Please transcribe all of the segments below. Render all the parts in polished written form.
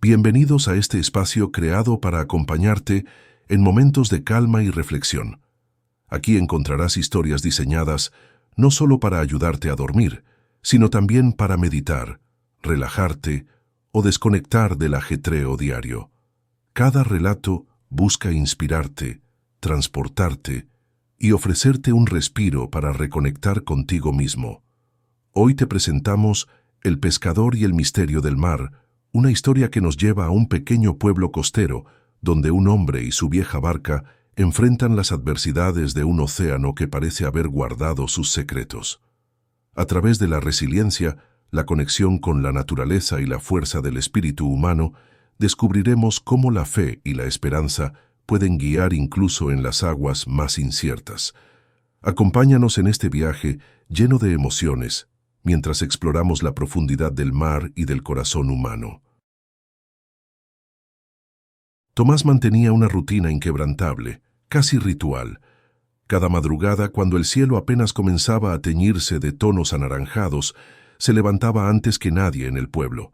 Bienvenidos a este espacio creado para acompañarte en momentos de calma y reflexión. Aquí encontrarás historias diseñadas no solo para ayudarte a dormir, sino también para meditar, relajarte o desconectar del ajetreo diario. Cada relato busca inspirarte, transportarte y ofrecerte un respiro para reconectar contigo mismo. Hoy te presentamos El pescador y el misterio del mar, una historia que nos lleva a un pequeño pueblo costero, donde un hombre y su vieja barca enfrentan las adversidades de un océano que parece haber guardado sus secretos. A través de la resiliencia, la conexión con la naturaleza y la fuerza del espíritu humano, descubriremos cómo la fe y la esperanza pueden guiar incluso en las aguas más inciertas. Acompáñanos en este viaje lleno de emociones, mientras exploramos la profundidad del mar y del corazón humano. Tomás mantenía una rutina inquebrantable, casi ritual. Cada madrugada, cuando el cielo apenas comenzaba a teñirse de tonos anaranjados, se levantaba antes que nadie en el pueblo.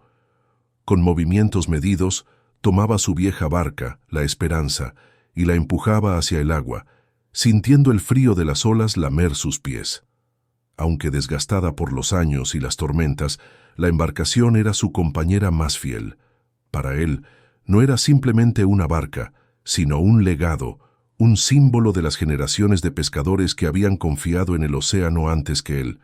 Con movimientos medidos, tomaba su vieja barca, la Esperanza, y la empujaba hacia el agua, sintiendo el frío de las olas lamer sus pies. Aunque desgastada por los años y las tormentas, la embarcación era su compañera más fiel. Para él, no era simplemente una barca, sino un legado, un símbolo de las generaciones de pescadores que habían confiado en el océano antes que él.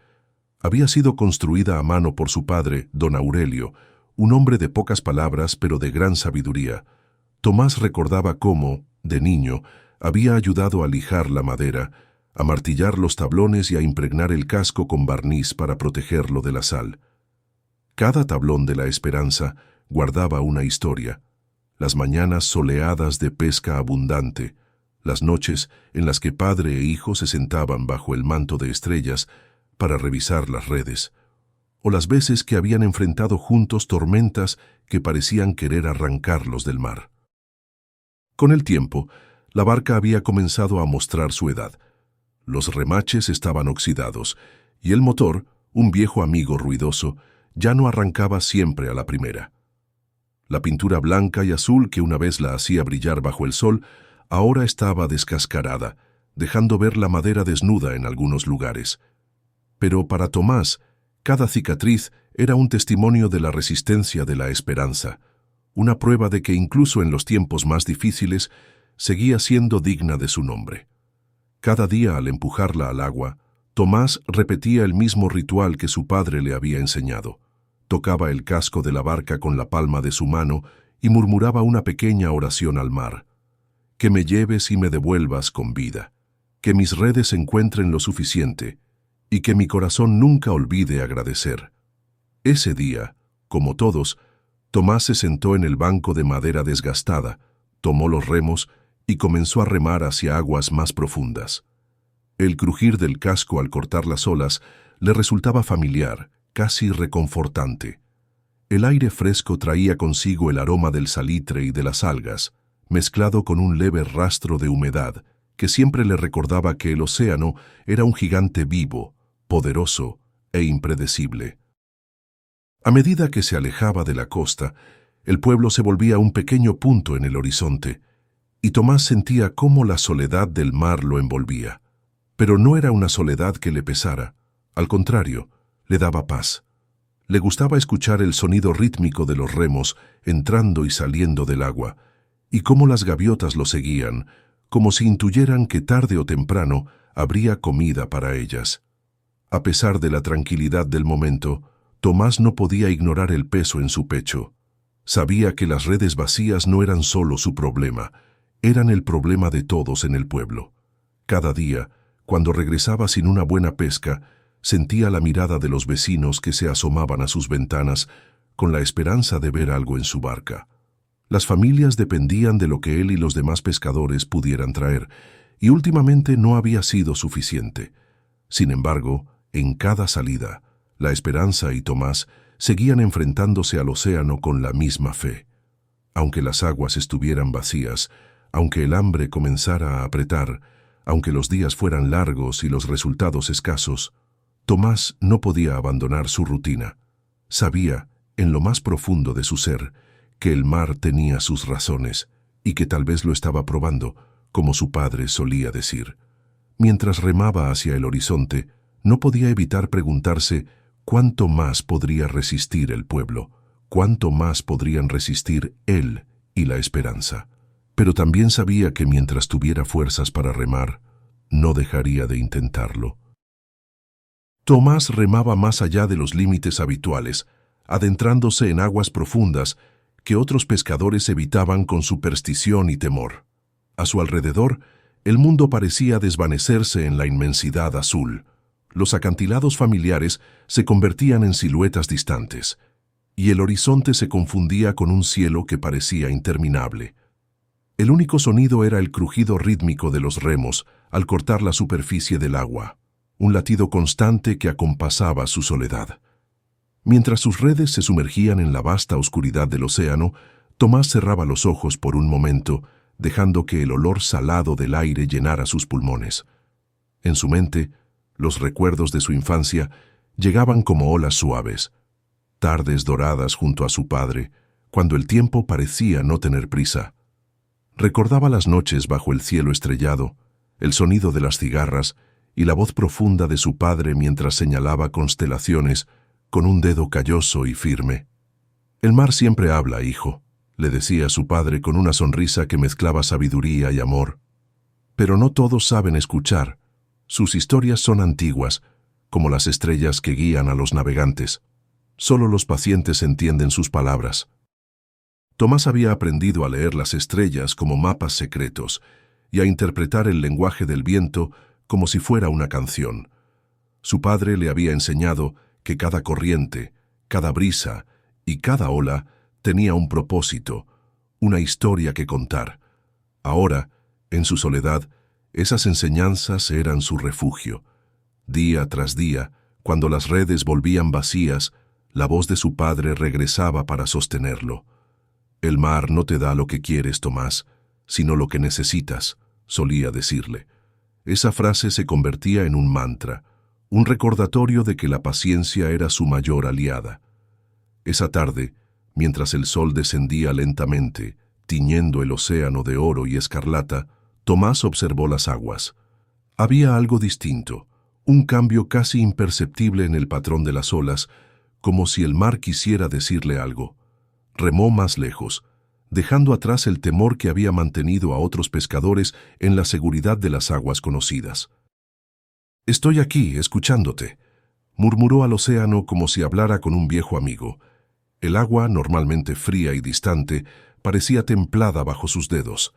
Había sido construida a mano por su padre, don Aurelio, un hombre de pocas palabras pero de gran sabiduría. Tomás recordaba cómo, de niño, había ayudado a lijar la madera, a martillar los tablones y a impregnar el casco con barniz para protegerlo de la sal. Cada tablón de la Esperanza guardaba una historia. Las mañanas soleadas de pesca abundante, las noches en las que padre e hijo se sentaban bajo el manto de estrellas para revisar las redes, o las veces que habían enfrentado juntos tormentas que parecían querer arrancarlos del mar. Con el tiempo, la barca había comenzado a mostrar su edad. Los remaches estaban oxidados, y el motor, un viejo amigo ruidoso, ya no arrancaba siempre a la primera. La pintura blanca y azul que una vez la hacía brillar bajo el sol, ahora estaba descascarada, dejando ver la madera desnuda en algunos lugares. Pero para Tomás, cada cicatriz era un testimonio de la resistencia de la Esperanza, una prueba de que incluso en los tiempos más difíciles seguía siendo digna de su nombre. Cada día al empujarla al agua, Tomás repetía el mismo ritual que su padre le había enseñado. Tocaba el casco de la barca con la palma de su mano y murmuraba una pequeña oración al mar. Que me lleves y me devuelvas con vida, que mis redes encuentren lo suficiente y que mi corazón nunca olvide agradecer. Ese día, como todos, Tomás se sentó en el banco de madera desgastada, tomó los remos y comenzó a remar hacia aguas más profundas. El crujir del casco al cortar las olas le resultaba familiar, casi reconfortante. El aire fresco traía consigo el aroma del salitre y de las algas, mezclado con un leve rastro de humedad, que siempre le recordaba que el océano era un gigante vivo, poderoso e impredecible. A medida que se alejaba de la costa, el pueblo se volvía un pequeño punto en el horizonte, y Tomás sentía cómo la soledad del mar lo envolvía. Pero no era una soledad que le pesara, al contrario, le daba paz. Le gustaba escuchar el sonido rítmico de los remos entrando y saliendo del agua, y cómo las gaviotas lo seguían, como si intuyeran que tarde o temprano habría comida para ellas. A pesar de la tranquilidad del momento, Tomás no podía ignorar el peso en su pecho. Sabía que las redes vacías no eran solo su problema, eran el problema de todos en el pueblo. Cada día, cuando regresaba sin una buena pesca, sentía la mirada de los vecinos que se asomaban a sus ventanas con la esperanza de ver algo en su barca. Las familias dependían de lo que él y los demás pescadores pudieran traer, y últimamente no había sido suficiente. Sin embargo, en cada salida, la Esperanza y Tomás seguían enfrentándose al océano con la misma fe. Aunque las aguas estuvieran vacías, aunque el hambre comenzara a apretar, aunque los días fueran largos y los resultados escasos, Tomás no podía abandonar su rutina. Sabía, en lo más profundo de su ser, que el mar tenía sus razones y que tal vez lo estaba probando, como su padre solía decir. Mientras remaba hacia el horizonte, no podía evitar preguntarse cuánto más podría resistir el pueblo, cuánto más podrían resistir él y la esperanza. Pero también sabía que mientras tuviera fuerzas para remar, no dejaría de intentarlo. Tomás remaba más allá de los límites habituales, adentrándose en aguas profundas que otros pescadores evitaban con superstición y temor. A su alrededor, el mundo parecía desvanecerse en la inmensidad azul. Los acantilados familiares se convertían en siluetas distantes, y el horizonte se confundía con un cielo que parecía interminable. El único sonido era el crujido rítmico de los remos al cortar la superficie del agua, un latido constante que acompasaba su soledad. Mientras sus redes se sumergían en la vasta oscuridad del océano, Tomás cerraba los ojos por un momento, dejando que el olor salado del aire llenara sus pulmones. En su mente, los recuerdos de su infancia llegaban como olas suaves, tardes doradas junto a su padre, cuando el tiempo parecía no tener prisa. Recordaba las noches bajo el cielo estrellado, el sonido de las cigarras y la voz profunda de su padre mientras señalaba constelaciones con un dedo calloso y firme. «El mar siempre habla, hijo», le decía su padre con una sonrisa que mezclaba sabiduría y amor. «Pero no todos saben escuchar. Sus historias son antiguas, como las estrellas que guían a los navegantes. Solo los pacientes entienden sus palabras». Tomás había aprendido a leer las estrellas como mapas secretos y a interpretar el lenguaje del viento como si fuera una canción. Su padre le había enseñado que cada corriente, cada brisa y cada ola tenía un propósito, una historia que contar. Ahora, en su soledad, esas enseñanzas eran su refugio. Día tras día, cuando las redes volvían vacías, la voz de su padre regresaba para sostenerlo. «El mar no te da lo que quieres, Tomás, sino lo que necesitas», solía decirle. Esa frase se convertía en un mantra, un recordatorio de que la paciencia era su mayor aliada. Esa tarde, mientras el sol descendía lentamente, tiñendo el océano de oro y escarlata, Tomás observó las aguas. Había algo distinto, un cambio casi imperceptible en el patrón de las olas, como si el mar quisiera decirle algo. Remó más lejos, dejando atrás el temor que había mantenido a otros pescadores en la seguridad de las aguas conocidas. «Estoy aquí, escuchándote», murmuró al océano como si hablara con un viejo amigo. El agua, normalmente fría y distante, parecía templada bajo sus dedos.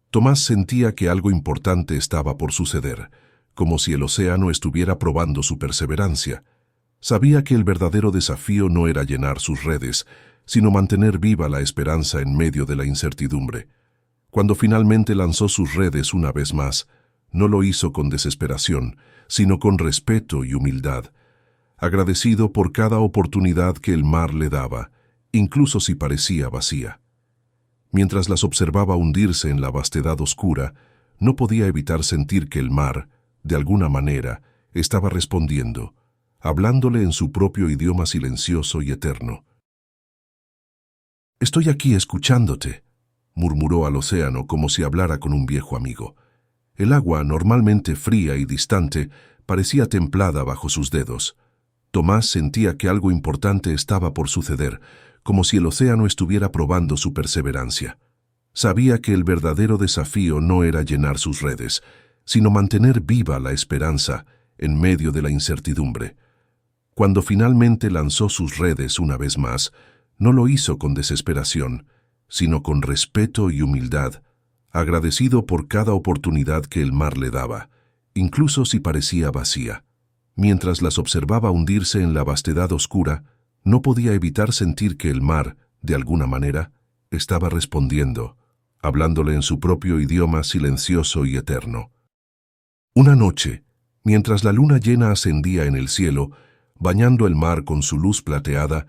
Tomás sentía que algo importante estaba por suceder, como si el océano estuviera probando su perseverancia. Sabía que el verdadero desafío no era llenar sus redes, sino mantener viva la esperanza en medio de la incertidumbre. Cuando finalmente lanzó sus redes una vez más, no lo hizo con desesperación, sino con respeto y humildad, agradecido por cada oportunidad que el mar le daba, incluso si parecía vacía. Mientras las observaba hundirse en la vastedad oscura, no podía evitar sentir que el mar, de alguna manera, estaba respondiendo, hablándole en su propio idioma silencioso y eterno. «Estoy aquí escuchándote», murmuró al océano como si hablara con un viejo amigo. El agua, normalmente fría y distante, parecía templada bajo sus dedos. Tomás sentía que algo importante estaba por suceder, como si el océano estuviera probando su perseverancia. Sabía que el verdadero desafío no era llenar sus redes, sino mantener viva la esperanza en medio de la incertidumbre. Cuando finalmente lanzó sus redes una vez más, no lo hizo con desesperación, sino con respeto y humildad, agradecido por cada oportunidad que el mar le daba, incluso si parecía vacía. Mientras las observaba hundirse en la vastedad oscura, no podía evitar sentir que el mar, de alguna manera, estaba respondiendo, hablándole en su propio idioma silencioso y eterno. Una noche, mientras la luna llena ascendía en el cielo, bañando el mar con su luz plateada,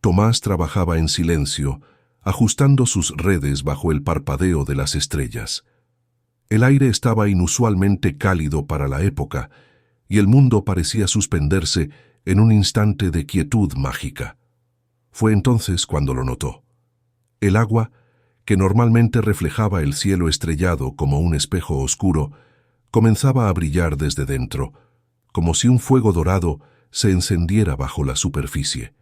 Tomás trabajaba en silencio, ajustando sus redes bajo el parpadeo de las estrellas. El aire estaba inusualmente cálido para la época, y el mundo parecía suspenderse en un instante de quietud mágica. Fue entonces cuando lo notó. El agua, que normalmente reflejaba el cielo estrellado como un espejo oscuro, comenzaba a brillar desde dentro, como si un fuego dorado se encendiera bajo la superficie.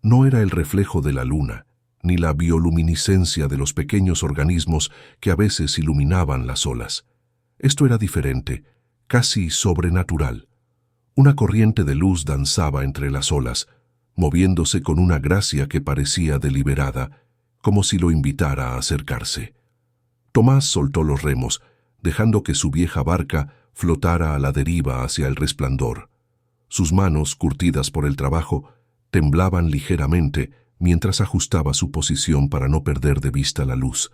No era el reflejo de la luna, ni la bioluminiscencia de los pequeños organismos que a veces iluminaban las olas. Esto era diferente, casi sobrenatural. Una corriente de luz danzaba entre las olas, moviéndose con una gracia que parecía deliberada, como si lo invitara a acercarse. Tomás soltó los remos, dejando que su vieja barca flotara a la deriva hacia el resplandor. Sus manos, curtidas por el trabajo, temblaban ligeramente mientras ajustaba su posición para no perder de vista la luz.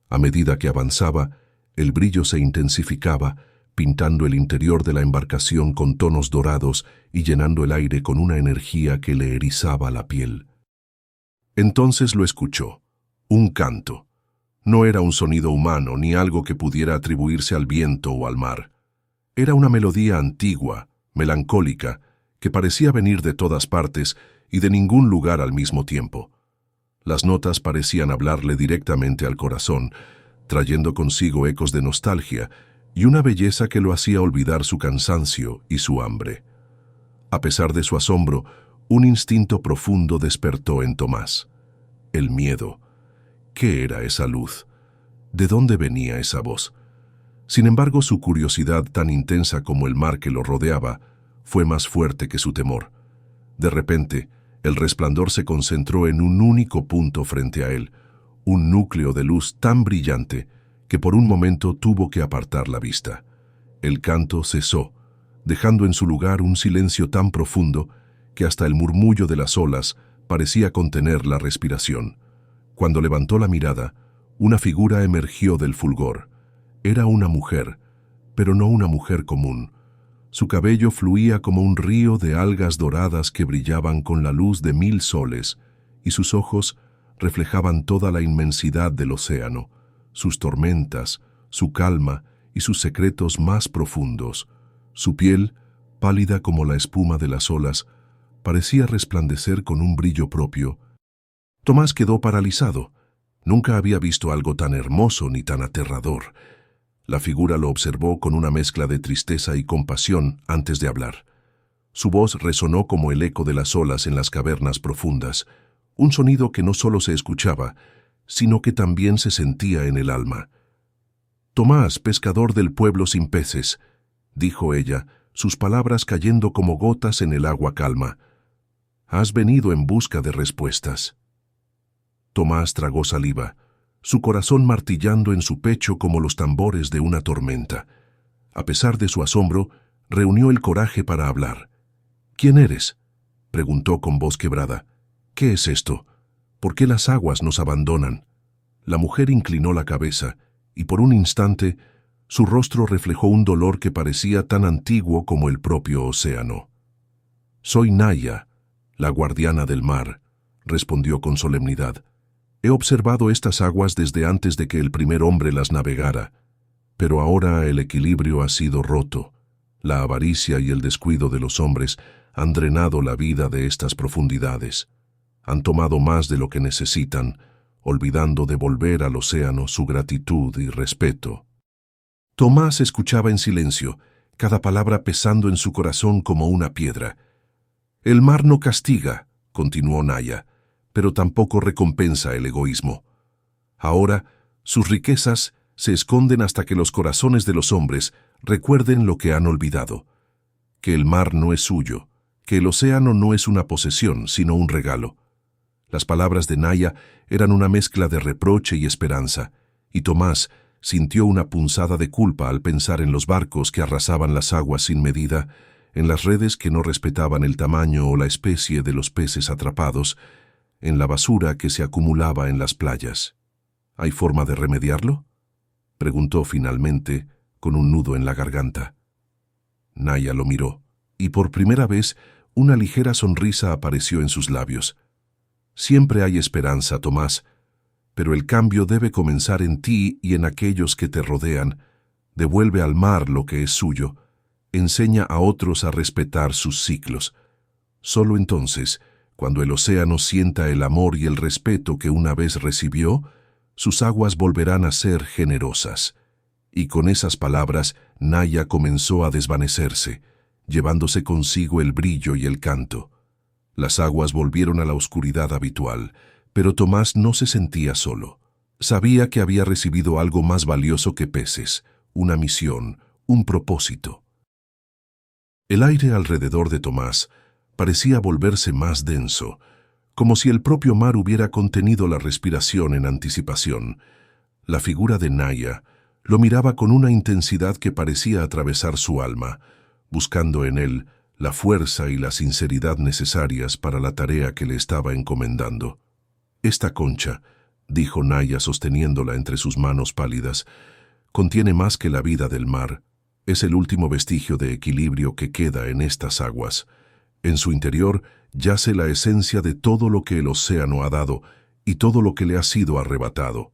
A medida que avanzaba, el brillo se intensificaba, pintando el interior de la embarcación con tonos dorados y llenando el aire con una energía que le erizaba la piel. Entonces lo escuchó. Un canto. No era un sonido humano ni algo que pudiera atribuirse al viento o al mar. Era una melodía antigua, melancólica, que parecía venir de todas partes y de ningún lugar al mismo tiempo. Las notas parecían hablarle directamente al corazón, trayendo consigo ecos de nostalgia y una belleza que lo hacía olvidar su cansancio y su hambre. A pesar de su asombro, un instinto profundo despertó en Tomás. El miedo. ¿Qué era esa luz? ¿De dónde venía esa voz? Sin embargo, su curiosidad, tan intensa como el mar que lo rodeaba, fue más fuerte que su temor. De repente, el resplandor se concentró en un único punto frente a él, un núcleo de luz tan brillante que por un momento tuvo que apartar la vista. El canto cesó, dejando en su lugar un silencio tan profundo que hasta el murmullo de las olas parecía contener la respiración. Cuando levantó la mirada, una figura emergió del fulgor. Era una mujer, pero no una mujer común. Su cabello fluía como un río de algas doradas que brillaban con la luz de 1000 soles, y sus ojos reflejaban toda la inmensidad del océano, sus tormentas, su calma y sus secretos más profundos. Su piel, pálida como la espuma de las olas, parecía resplandecer con un brillo propio. Tomás quedó paralizado. Nunca había visto algo tan hermoso ni tan aterrador. La figura lo observó con una mezcla de tristeza y compasión antes de hablar. Su voz resonó como el eco de las olas en las cavernas profundas, un sonido que no solo se escuchaba, sino que también se sentía en el alma. «Tomás, pescador del pueblo sin peces», dijo ella, sus palabras cayendo como gotas en el agua calma. «Has venido en busca de respuestas». Tomás tragó saliva, su corazón martillando en su pecho como los tambores de una tormenta. A pesar de su asombro, reunió el coraje para hablar. «¿Quién eres?», preguntó con voz quebrada. «¿Qué es esto? ¿Por qué las aguas nos abandonan?». La mujer inclinó la cabeza, y por un instante, su rostro reflejó un dolor que parecía tan antiguo como el propio océano. «Soy Naya, la guardiana del mar», respondió con solemnidad. «He observado estas aguas desde antes de que el primer hombre las navegara, pero ahora el equilibrio ha sido roto. La avaricia y el descuido de los hombres han drenado la vida de estas profundidades. Han tomado más de lo que necesitan, olvidando devolver al océano su gratitud y respeto». Tomás escuchaba en silencio, cada palabra pesando en su corazón como una piedra. «El mar no castiga», continuó Naya, «pero tampoco recompensa el egoísmo. Ahora, sus riquezas se esconden hasta que los corazones de los hombres recuerden lo que han olvidado, que el mar no es suyo, que el océano no es una posesión, sino un regalo». Las palabras de Naya eran una mezcla de reproche y esperanza, y Tomás sintió una punzada de culpa al pensar en los barcos que arrasaban las aguas sin medida, en las redes que no respetaban el tamaño o la especie de los peces atrapados, en la basura que se acumulaba en las playas. «¿Hay forma de remediarlo?», preguntó finalmente, con un nudo en la garganta. Naya lo miró, y por primera vez una ligera sonrisa apareció en sus labios. «Siempre hay esperanza, Tomás, pero el cambio debe comenzar en ti y en aquellos que te rodean. Devuelve al mar lo que es suyo. Enseña a otros a respetar sus ciclos. Solo entonces Cuando el océano sienta el amor y el respeto que una vez recibió, sus aguas volverán a ser generosas. Y con esas palabras, Naya comenzó a desvanecerse, llevándose consigo el brillo y el canto. Las aguas volvieron a la oscuridad habitual, pero Tomás no se sentía solo. Sabía que había recibido algo más valioso que peces, una misión, un propósito. El aire alrededor de Tomás parecía volverse más denso, como si el propio mar hubiera contenido la respiración en anticipación. La figura de Naya lo miraba con una intensidad que parecía atravesar su alma, buscando en él la fuerza y la sinceridad necesarias para la tarea que le estaba encomendando. «Esta concha», dijo Naya sosteniéndola entre sus manos pálidas, «contiene más que la vida del mar. Es el último vestigio de equilibrio que queda en estas aguas. En su interior yace la esencia de todo lo que el océano ha dado y todo lo que le ha sido arrebatado».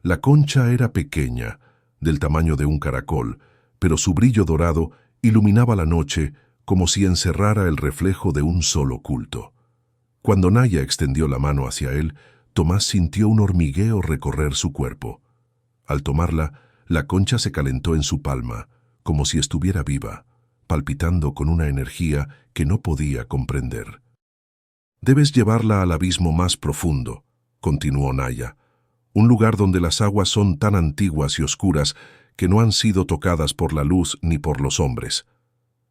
La concha era pequeña, del tamaño de un caracol, pero su brillo dorado iluminaba la noche como si encerrara el reflejo de un solo culto. Cuando Naya extendió la mano hacia él, Tomás sintió un hormigueo recorrer su cuerpo. Al tomarla, la concha se calentó en su palma, como si estuviera viva, palpitando con una energía que no podía comprender. «Debes llevarla al abismo más profundo», continuó Naya, «un lugar donde las aguas son tan antiguas y oscuras que no han sido tocadas por la luz ni por los hombres.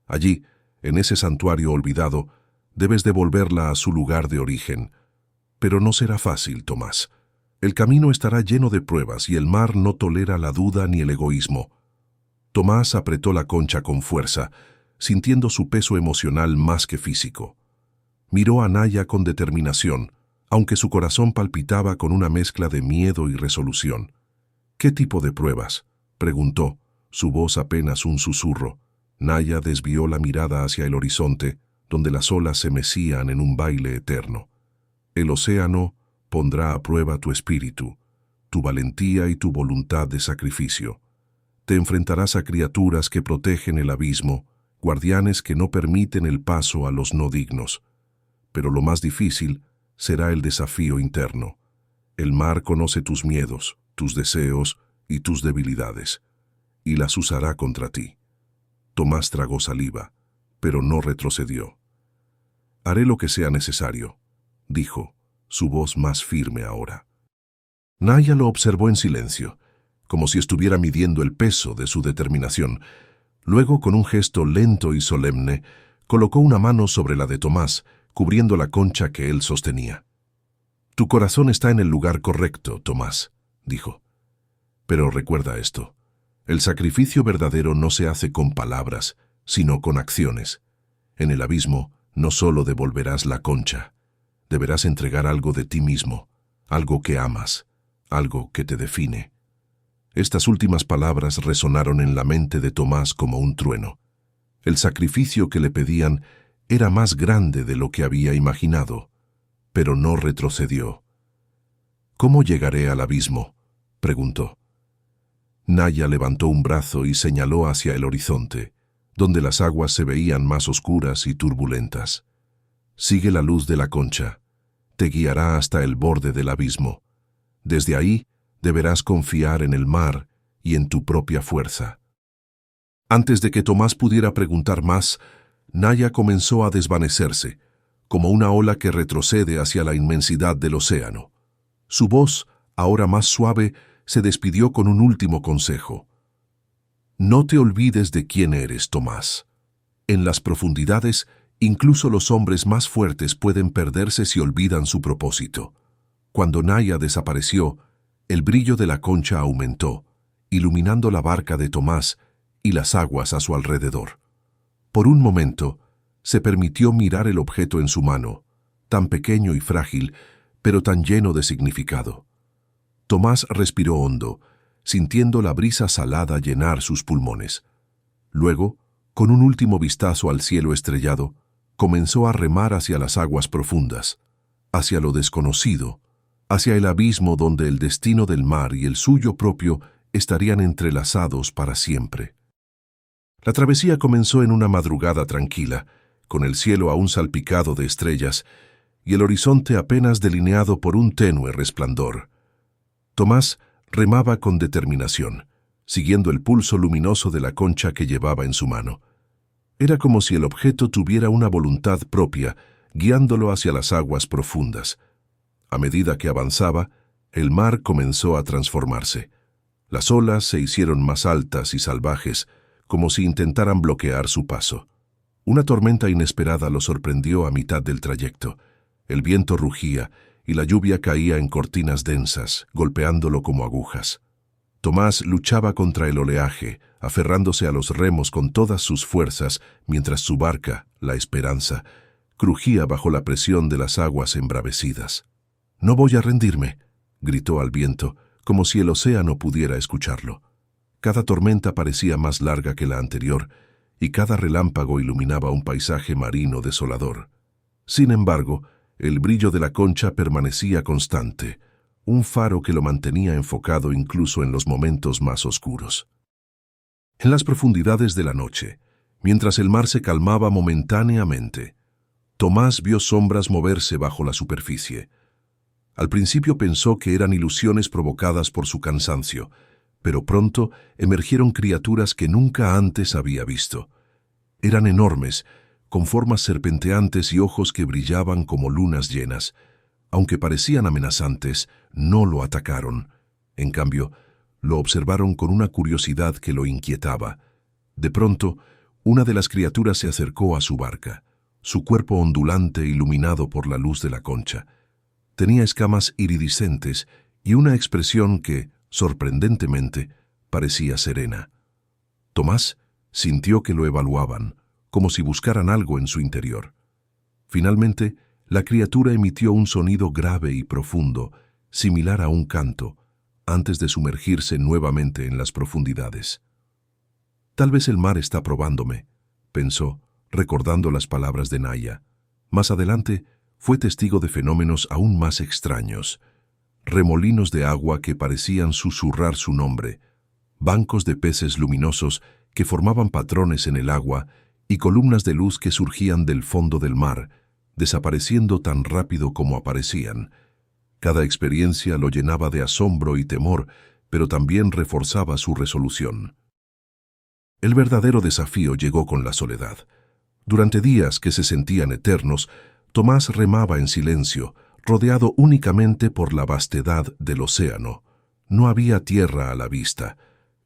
Allí, en ese santuario olvidado, debes devolverla a su lugar de origen. Pero no será fácil, Tomás. El camino estará lleno de pruebas y el mar no tolera la duda ni el egoísmo». Tomás apretó la concha con fuerza, sintiendo su peso emocional más que físico. Miró a Naya con determinación, aunque su corazón palpitaba con una mezcla de miedo y resolución. «¿Qué tipo de pruebas?», preguntó, su voz apenas un susurro. Naya desvió la mirada hacia el horizonte, donde las olas se mecían en un baile eterno. «El océano pondrá a prueba tu espíritu, tu valentía y tu voluntad de sacrificio. Te enfrentarás a criaturas que protegen el abismo, guardianes que no permiten el paso a los no dignos. Pero lo más difícil será el desafío interno. El mar conoce tus miedos, tus deseos y tus debilidades, y las usará contra ti». Tomás tragó saliva, pero no retrocedió. «Haré lo que sea necesario», dijo, su voz más firme ahora. Naya lo observó en silencio, como si estuviera midiendo el peso de su determinación. Luego, con un gesto lento y solemne, colocó una mano sobre la de Tomás, cubriendo la concha que él sostenía. «Tu corazón está en el lugar correcto, Tomás», dijo. «Pero recuerda esto. El sacrificio verdadero no se hace con palabras, sino con acciones. En el abismo no solo devolverás la concha, deberás entregar algo de ti mismo, algo que amas, algo que te define». Estas últimas palabras resonaron en la mente de Tomás como un trueno. El sacrificio que le pedían era más grande de lo que había imaginado, pero no retrocedió. «¿Cómo llegaré al abismo?», preguntó. Naya levantó un brazo y señaló hacia el horizonte, donde las aguas se veían más oscuras y turbulentas. «Sigue la luz de la concha. Te guiará hasta el borde del abismo. Desde ahí deberás confiar en el mar y en tu propia fuerza». Antes de que Tomás pudiera preguntar más, Naya comenzó a desvanecerse, como una ola que retrocede hacia la inmensidad del océano. Su voz, ahora más suave, se despidió con un último consejo. «No te olvides de quién eres, Tomás. En las profundidades, incluso los hombres más fuertes pueden perderse si olvidan su propósito». Cuando Naya desapareció, el brillo de la concha aumentó, iluminando la barca de Tomás y las aguas a su alrededor. Por un momento, se permitió mirar el objeto en su mano, tan pequeño y frágil, pero tan lleno de significado. Tomás respiró hondo, sintiendo la brisa salada llenar sus pulmones. Luego, con un último vistazo al cielo estrellado, comenzó a remar hacia las aguas profundas, hacia lo desconocido, hacia el abismo donde el destino del mar y el suyo propio estarían entrelazados para siempre. La travesía comenzó en una madrugada tranquila, con el cielo aún salpicado de estrellas, y el horizonte apenas delineado por un tenue resplandor. Tomás remaba con determinación, siguiendo el pulso luminoso de la concha que llevaba en su mano. Era como si el objeto tuviera una voluntad propia, guiándolo hacia las aguas profundas. A medida que avanzaba, el mar comenzó a transformarse. Las olas se hicieron más altas y salvajes, como si intentaran bloquear su paso. Una tormenta inesperada lo sorprendió a mitad del trayecto. El viento rugía y la lluvia caía en cortinas densas, golpeándolo como agujas. Tomás luchaba contra el oleaje, aferrándose a los remos con todas sus fuerzas, mientras su barca, la Esperanza, crujía bajo la presión de las aguas embravecidas. «No voy a rendirme», gritó al viento, como si el océano pudiera escucharlo. Cada tormenta parecía más larga que la anterior, y cada relámpago iluminaba un paisaje marino desolador. Sin embargo, el brillo de la concha permanecía constante, un faro que lo mantenía enfocado incluso en los momentos más oscuros. En las profundidades de la noche, mientras el mar se calmaba momentáneamente, Tomás vio sombras moverse bajo la superficie. Al principio pensó que eran ilusiones provocadas por su cansancio, pero pronto emergieron criaturas que nunca antes había visto. Eran enormes, con formas serpenteantes y ojos que brillaban como lunas llenas. Aunque parecían amenazantes, no lo atacaron. En cambio, lo observaron con una curiosidad que lo inquietaba. De pronto, una de las criaturas se acercó a su barca, su cuerpo ondulante iluminado por la luz de la concha. Tenía escamas iridiscentes y una expresión que, sorprendentemente, parecía serena. Tomás sintió que lo evaluaban, como si buscaran algo en su interior. Finalmente, la criatura emitió un sonido grave y profundo, similar a un canto, antes de sumergirse nuevamente en las profundidades. «Tal vez el mar está probándome», pensó, recordando las palabras de Naya. Más adelante, fue testigo de fenómenos aún más extraños. Remolinos de agua que parecían susurrar su nombre, bancos de peces luminosos que formaban patrones en el agua y columnas de luz que surgían del fondo del mar, desapareciendo tan rápido como aparecían. Cada experiencia lo llenaba de asombro y temor, pero también reforzaba su resolución. El verdadero desafío llegó con la soledad. Durante días que se sentían eternos, Tomás remaba en silencio, rodeado únicamente por la vastedad del océano. No había tierra a la vista,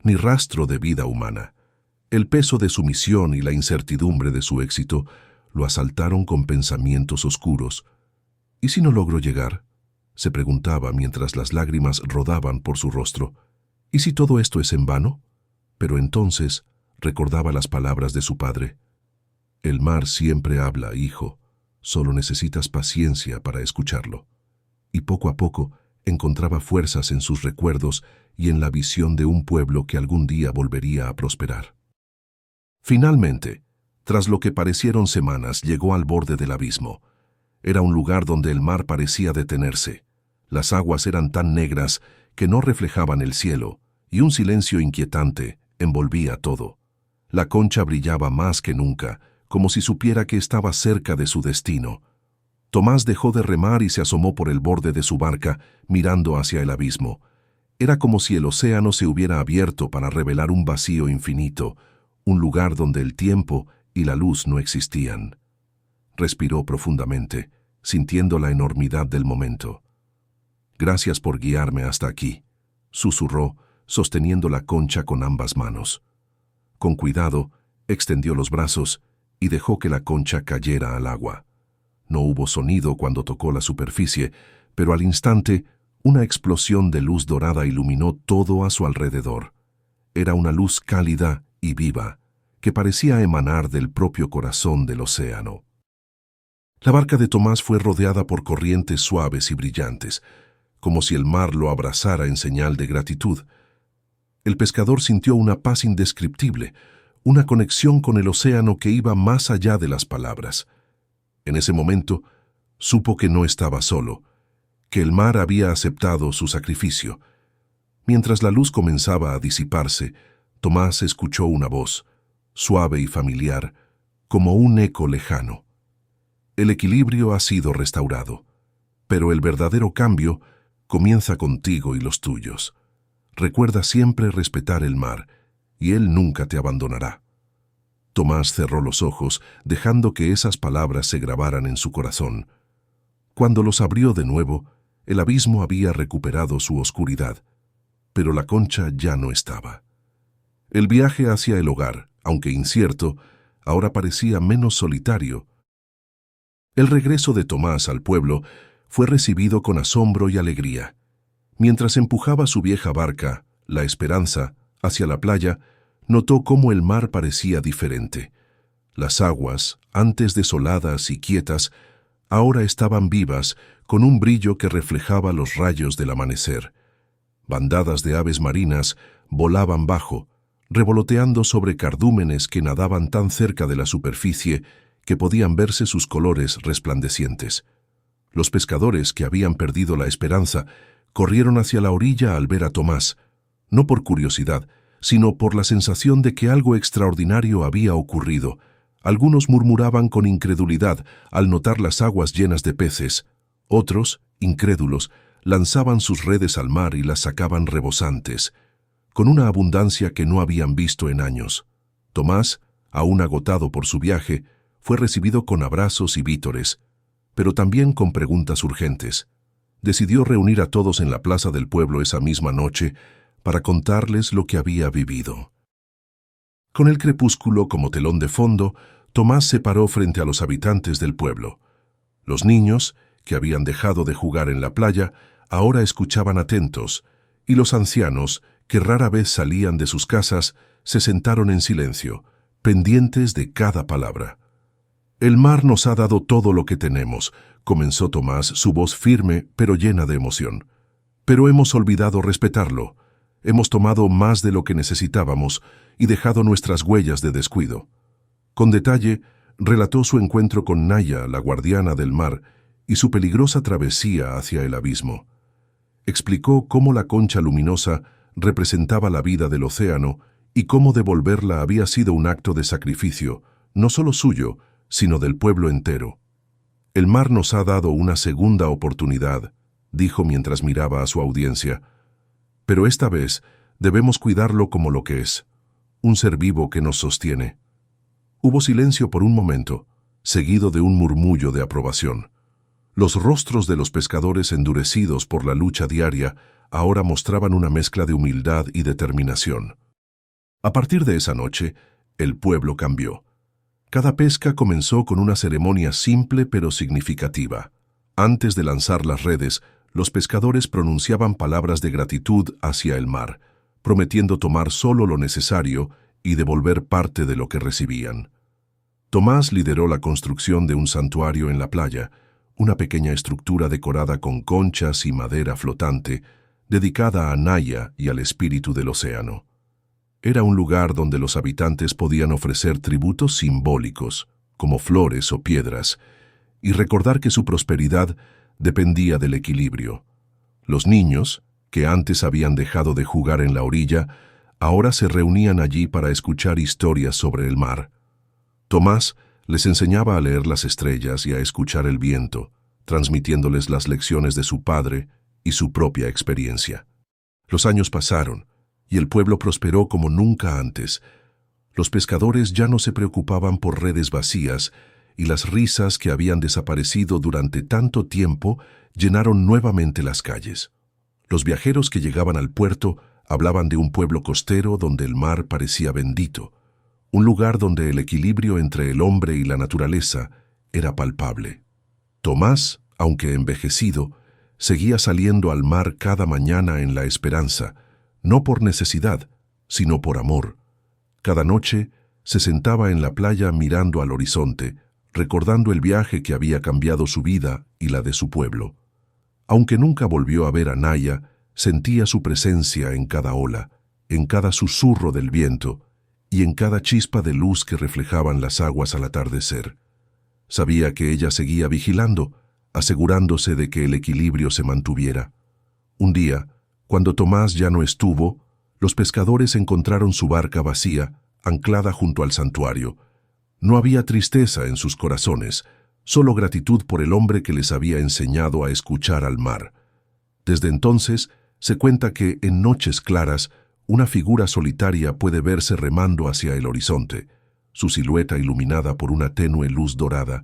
ni rastro de vida humana. El peso de su misión y la incertidumbre de su éxito lo asaltaron con pensamientos oscuros. «¿Y si no logro llegar?», se preguntaba mientras las lágrimas rodaban por su rostro. «¿Y si todo esto es en vano?». Pero entonces recordaba las palabras de su padre. «El mar siempre habla, hijo. Solo necesitas paciencia para escucharlo». Y poco a poco encontraba fuerzas en sus recuerdos y en la visión de un pueblo que algún día volvería a prosperar. Finalmente, tras lo que parecieron semanas, llegó al borde del abismo. Era un lugar donde el mar parecía detenerse. Las aguas eran tan negras que no reflejaban el cielo, y un silencio inquietante envolvía todo. La concha brillaba más que nunca, como si supiera que estaba cerca de su destino. Tomás dejó de remar y se asomó por el borde de su barca, mirando hacia el abismo. Era como si el océano se hubiera abierto para revelar un vacío infinito, un lugar donde el tiempo y la luz no existían. Respiró profundamente, sintiendo la enormidad del momento. «Gracias por guiarme hasta aquí», susurró, sosteniendo la concha con ambas manos. Con cuidado, extendió los brazos y dejó que la concha cayera al agua. No hubo sonido cuando tocó la superficie, pero al instante, una explosión de luz dorada iluminó todo a su alrededor. Era una luz cálida y viva, que parecía emanar del propio corazón del océano. La barca de Tomás fue rodeada por corrientes suaves y brillantes, como si el mar lo abrazara en señal de gratitud. El pescador sintió una paz indescriptible, una conexión con el océano que iba más allá de las palabras. En ese momento, supo que no estaba solo, que el mar había aceptado su sacrificio. Mientras la luz comenzaba a disiparse, Tomás escuchó una voz, suave y familiar, como un eco lejano. El equilibrio ha sido restaurado, pero el verdadero cambio comienza contigo y los tuyos. Recuerda siempre respetar el mar, y él nunca te abandonará. Tomás cerró los ojos, dejando que esas palabras se grabaran en su corazón. Cuando los abrió de nuevo, el abismo había recuperado su oscuridad, pero la concha ya no estaba. El viaje hacia el hogar, aunque incierto, ahora parecía menos solitario. El regreso de Tomás al pueblo fue recibido con asombro y alegría. Mientras empujaba su vieja barca, la Esperanza, hacia la playa, notó cómo el mar parecía diferente. Las aguas, antes desoladas y quietas, ahora estaban vivas, con un brillo que reflejaba los rayos del amanecer. Bandadas de aves marinas volaban bajo, revoloteando sobre cardúmenes que nadaban tan cerca de la superficie que podían verse sus colores resplandecientes. Los pescadores, que habían perdido la esperanza, corrieron hacia la orilla al ver a Tomás, no por curiosidad, sino por la sensación de que algo extraordinario había ocurrido. Algunos murmuraban con incredulidad al notar las aguas llenas de peces. Otros, incrédulos, lanzaban sus redes al mar y las sacaban rebosantes, con una abundancia que no habían visto en años. Tomás, aún agotado por su viaje, fue recibido con abrazos y vítores, pero también con preguntas urgentes. Decidió reunir a todos en la plaza del pueblo esa misma noche para contarles lo que había vivido. Con el crepúsculo como telón de fondo, Tomás se paró frente a los habitantes del pueblo. Los niños, que habían dejado de jugar en la playa, ahora escuchaban atentos, y los ancianos, que rara vez salían de sus casas, se sentaron en silencio, pendientes de cada palabra. «El mar nos ha dado todo lo que tenemos», comenzó Tomás, su voz firme pero llena de emoción. «Pero hemos olvidado respetarlo. Hemos tomado más de lo que necesitábamos y dejado nuestras huellas de descuido». Con detalle, relató su encuentro con Naya, la guardiana del mar, y su peligrosa travesía hacia el abismo. Explicó cómo la concha luminosa representaba la vida del océano y cómo devolverla había sido un acto de sacrificio, no solo suyo, sino del pueblo entero. «El mar nos ha dado una segunda oportunidad», dijo mientras miraba a su audiencia, «pero esta vez debemos cuidarlo como lo que es, un ser vivo que nos sostiene». Hubo silencio por un momento, seguido de un murmullo de aprobación. Los rostros de los pescadores, endurecidos por la lucha diaria, ahora mostraban una mezcla de humildad y determinación. A partir de esa noche, el pueblo cambió. Cada pesca comenzó con una ceremonia simple pero significativa. Antes de lanzar las redes, los pescadores pronunciaban palabras de gratitud hacia el mar, prometiendo tomar solo lo necesario y devolver parte de lo que recibían. Tomás lideró la construcción de un santuario en la playa, una pequeña estructura decorada con conchas y madera flotante, dedicada a Naya y al espíritu del océano. Era un lugar donde los habitantes podían ofrecer tributos simbólicos, como flores o piedras, y recordar que su prosperidad dependía del equilibrio. Los niños, que antes habían dejado de jugar en la orilla, ahora se reunían allí para escuchar historias sobre el mar. Tomás les enseñaba a leer las estrellas y a escuchar el viento, transmitiéndoles las lecciones de su padre y su propia experiencia. Los años pasaron, y el pueblo prosperó como nunca antes. Los pescadores ya no se preocupaban por redes vacías, y las risas que habían desaparecido durante tanto tiempo llenaron nuevamente las calles. Los viajeros que llegaban al puerto hablaban de un pueblo costero donde el mar parecía bendito, un lugar donde el equilibrio entre el hombre y la naturaleza era palpable. Tomás, aunque envejecido, seguía saliendo al mar cada mañana en la esperanza, no por necesidad, sino por amor. Cada noche se sentaba en la playa mirando al horizonte, recordando el viaje que había cambiado su vida y la de su pueblo. Aunque nunca volvió a ver a Naya, sentía su presencia en cada ola, en cada susurro del viento y en cada chispa de luz que reflejaban las aguas al atardecer. Sabía que ella seguía vigilando, asegurándose de que el equilibrio se mantuviera. Un día, cuando Tomás ya no estuvo, los pescadores encontraron su barca vacía, anclada junto al santuario. No había tristeza en sus corazones, solo gratitud por el hombre que les había enseñado a escuchar al mar. Desde entonces, se cuenta que, en noches claras, una figura solitaria puede verse remando hacia el horizonte, su silueta iluminada por una tenue luz dorada.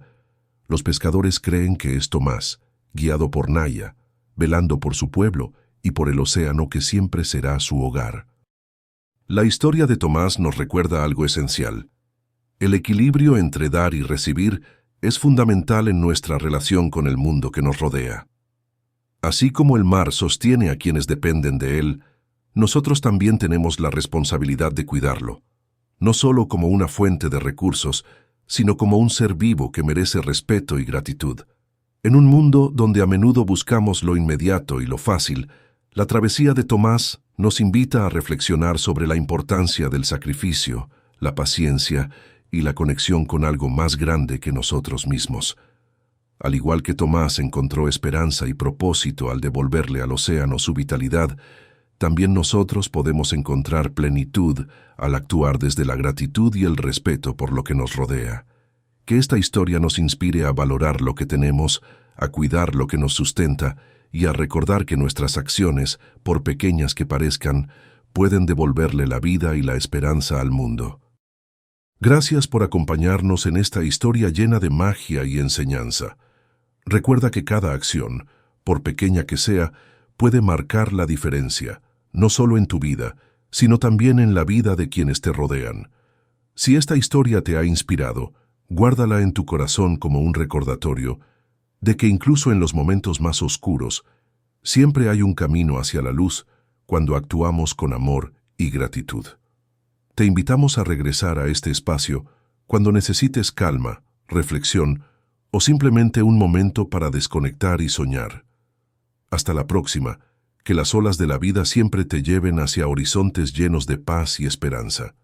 Los pescadores creen que es Tomás, guiado por Naya, velando por su pueblo y por el océano que siempre será su hogar. La historia de Tomás nos recuerda algo esencial. El equilibrio entre dar y recibir es fundamental en nuestra relación con el mundo que nos rodea. Así como el mar sostiene a quienes dependen de él, nosotros también tenemos la responsabilidad de cuidarlo, no solo como una fuente de recursos, sino como un ser vivo que merece respeto y gratitud. En un mundo donde a menudo buscamos lo inmediato y lo fácil, la travesía de Tomás nos invita a reflexionar sobre la importancia del sacrificio, la paciencia y la conexión con algo más grande que nosotros mismos. Al igual que Tomás encontró esperanza y propósito al devolverle al océano su vitalidad, también nosotros podemos encontrar plenitud al actuar desde la gratitud y el respeto por lo que nos rodea. Que esta historia nos inspire a valorar lo que tenemos, a cuidar lo que nos sustenta y a recordar que nuestras acciones, por pequeñas que parezcan, pueden devolverle la vida y la esperanza al mundo. Gracias por acompañarnos en esta historia llena de magia y enseñanza. Recuerda que cada acción, por pequeña que sea, puede marcar la diferencia, no solo en tu vida, sino también en la vida de quienes te rodean. Si esta historia te ha inspirado, guárdala en tu corazón como un recordatorio de que incluso en los momentos más oscuros, siempre hay un camino hacia la luz cuando actuamos con amor y gratitud. Te invitamos a regresar a este espacio cuando necesites calma, reflexión o simplemente un momento para desconectar y soñar. Hasta la próxima, que las olas de la vida siempre te lleven hacia horizontes llenos de paz y esperanza.